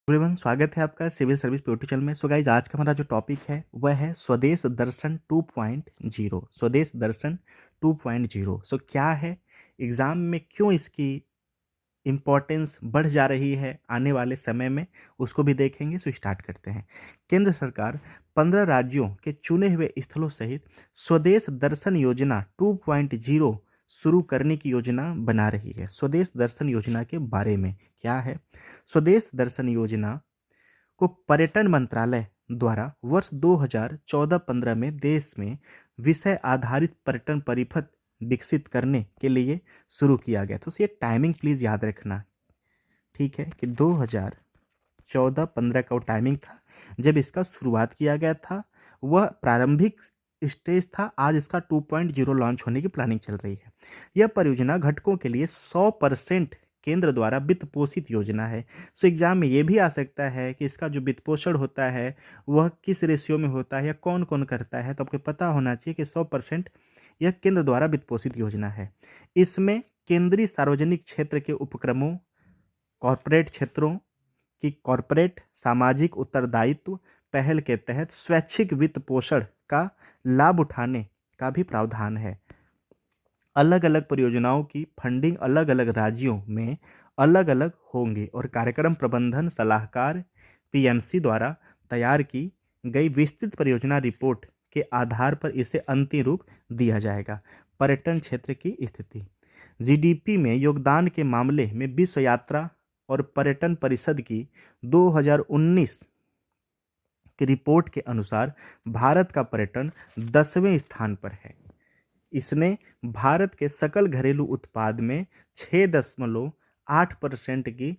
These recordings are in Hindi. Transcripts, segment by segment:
एवरीवन, स्वागत है आपका सिविल सर्विस यूट्यूब चैनल में। सो गाइज, आज का हमारा जो टॉपिक है वह है स्वदेश दर्शन 2.0। स्वदेश दर्शन 2.0 सो क्या है, एग्ज़ाम में क्यों इसकी इम्पोर्टेंस बढ़ जा रही है आने वाले समय में, उसको भी देखेंगे। सो स्टार्ट करते हैं। केंद्र सरकार 15 राज्यों के चुने हुए स्थलों सहित स्वदेश दर्शन योजना 2.0 शुरू करने की योजना बना रही है। स्वदेश दर्शन योजना के बारे में क्या है? स्वदेश दर्शन योजना को पर्यटन मंत्रालय द्वारा वर्ष 2014-15 में देश में विषय आधारित पर्यटन परिपथ विकसित करने के लिए शुरू किया गया। तो ये टाइमिंग प्लीज़ याद रखना, ठीक है, कि 2014-15 का वो टाइमिंग था जब इसका शुरुआत किया गया था। वह प्रारंभिक स्टेज था। आज इसका 2.0 लॉन्च होने की प्लानिंग चल रही है। यह परियोजना घटकों के लिए 100% केंद्र द्वारा वित्त पोषित योजना है। सो एग्जाम में ये भी आ सकता है कि इसका जो वित्त पोषण होता है वह किस रेशियो में होता है या कौन कौन करता है। तो आपको पता होना चाहिए कि 100% यह केंद्र द्वारा वित्त पोषित योजना है। इसमें केंद्रीय सार्वजनिक क्षेत्र के उपक्रमों, कॉरपोरेट क्षेत्रों की कॉरपोरेट सामाजिक उत्तरदायित्व पहल के तहत स्वैच्छिक वित्त पोषण का लाभ उठाने का भी प्रावधान है। अलग अलग परियोजनाओं की फंडिंग अलग अलग राज्यों में अलग अलग होंगे और कार्यक्रम प्रबंधन सलाहकार पीएमसी द्वारा तैयार की गई विस्तृत परियोजना रिपोर्ट के आधार पर इसे अंतिम रूप दिया जाएगा। पर्यटन क्षेत्र की स्थिति, जीडीपी में योगदान के मामले में विश्व यात्रा और पर्यटन परिषद की 2019 की रिपोर्ट के अनुसार भारत का पर्यटन 10वें स्थान पर है। इसने भारत के सकल घरेलू उत्पाद में 6.8% की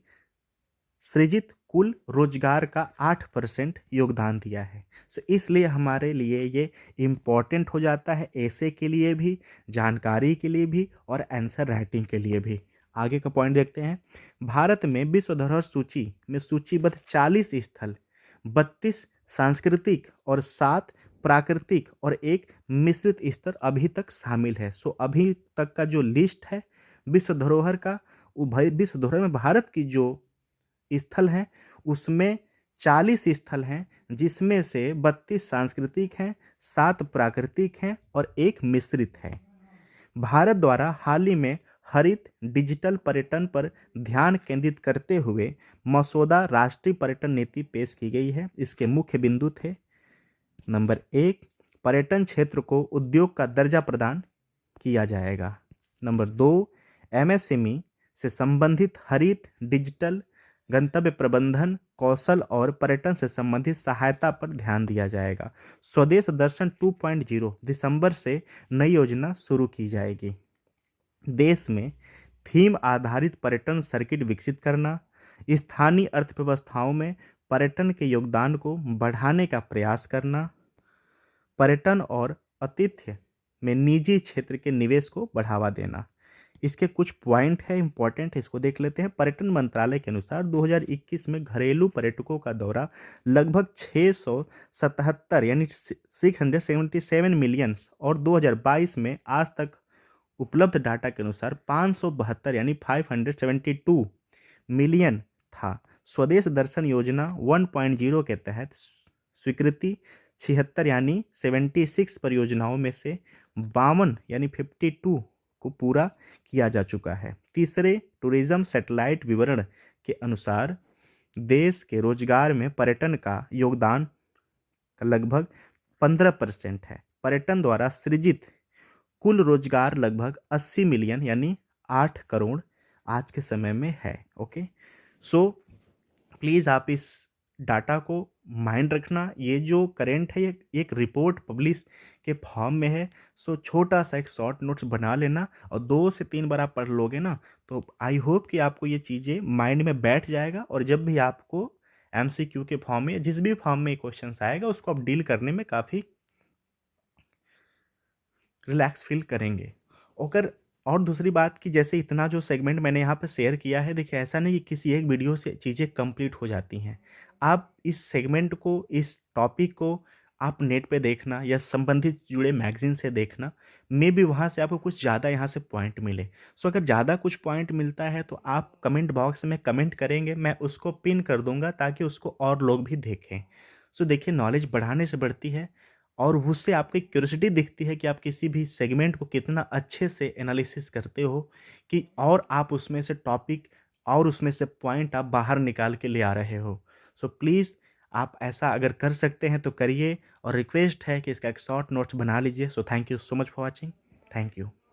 सृजित कुल रोजगार का 8% योगदान दिया है। तो इसलिए हमारे लिए ये इम्पॉर्टेंट हो जाता है, ऐसे के लिए भी, जानकारी के लिए भी और आंसर राइटिंग के लिए भी। आगे का पॉइंट देखते हैं। भारत में विश्व धरोहर सूची में सूचीबद्ध 40 स्थल, 32 सांस्कृतिक और 7 प्राकृतिक और एक मिश्रित स्तर अभी तक शामिल है। सो अभी तक का जो लिस्ट है विश्व धरोहर का, विश्व धरोहर में भारत की जो स्थल हैं उसमें 40 स्थल हैं, जिसमें से 32 सांस्कृतिक हैं, 7 प्राकृतिक हैं और एक मिश्रित है। भारत द्वारा हाल ही में हरित डिजिटल पर्यटन पर ध्यान केंद्रित करते हुए मसौदा राष्ट्रीय पर्यटन नीति पेश की गई है। इसके मुख्य बिंदु थे: नंबर 1, पर्यटन क्षेत्र को उद्योग का दर्जा प्रदान किया जाएगा। नंबर 2, एमएसएमई से संबंधित हरित डिजिटल गंतव्य प्रबंधन कौशल और पर्यटन से संबंधित सहायता पर ध्यान दिया जाएगा। स्वदेश दर्शन 2.0 दिसंबर से नई योजना शुरू की जाएगी। देश में थीम आधारित पर्यटन सर्किट विकसित करना, स्थानीय अर्थव्यवस्थाओं में पर्यटन के योगदान को बढ़ाने का प्रयास करना, पर्यटन और आतिथ्य में निजी क्षेत्र के निवेश को बढ़ावा देना। इसके कुछ पॉइंट है इंपॉर्टेंट, इसको देख लेते हैं। पर्यटन मंत्रालय के अनुसार 2021 में घरेलू पर्यटकों का दौरा लगभग 677 यानी 677 मिलियन और 2022 में आज तक उपलब्ध डाटा के अनुसार 572 यानी 572 मिलियन था। स्वदेश दर्शन योजना 1.0 के तहत स्वीकृति 76 यानी 76 परियोजनाओं में से 52 यानी 52 को पूरा किया जा चुका है। तीसरे, टूरिज्म सैटेलाइट विवरण के अनुसार देश के रोजगार में पर्यटन का योगदान लगभग 15% है। पर्यटन द्वारा सृजित कुल रोजगार लगभग 80 मिलियन यानी 8 करोड़ आज के समय में है। ओके, सो प्लीज़ आप इस डाटा को माइंड रखना। ये जो करेंट है ये एक रिपोर्ट पब्लिश के फॉर्म में है। सो छोटा सा एक शॉर्ट नोट्स बना लेना और 2 से 3 बार आप पढ़ लोगे ना, तो आई होप कि आपको ये चीज़ें माइंड में बैठ जाएगा और जब भी आपको एमसीक्यू के फॉर्म में जिस भी फॉर्म में क्वेश्चन आएगा उसको आप डील करने में काफ़ी रिलैक्स फील करेंगे। अगर और दूसरी बात कि जैसे इतना जो सेगमेंट मैंने यहाँ पे शेयर किया है, देखिए ऐसा नहीं कि किसी एक वीडियो से चीज़ें कंप्लीट हो जाती हैं। आप इस सेगमेंट को, इस टॉपिक को आप नेट पे देखना या संबंधित जुड़े मैगज़ीन से देखना, मे बी वहाँ से आपको कुछ ज़्यादा यहाँ से पॉइंट मिले। सो अगर ज़्यादा कुछ पॉइंट मिलता है तो आप कमेंट बॉक्स में कमेंट करेंगे, मैं उसको पिन कर दूँगा ताकि उसको और लोग भी देखें। सो देखिए नॉलेज बढ़ाने से बढ़ती है और उससे आपको एक क्यूरियोसिटी दिखती है कि आप किसी भी सेगमेंट को कितना अच्छे से एनालिसिस करते हो कि और आप उसमें से टॉपिक और उसमें से पॉइंट आप बाहर निकाल के ले आ रहे हो। सो प्लीज़ आप ऐसा अगर कर सकते हैं तो करिए और रिक्वेस्ट है कि इसका एक शॉर्ट नोट्स बना लीजिए। So thank you so much for watching. Thank you.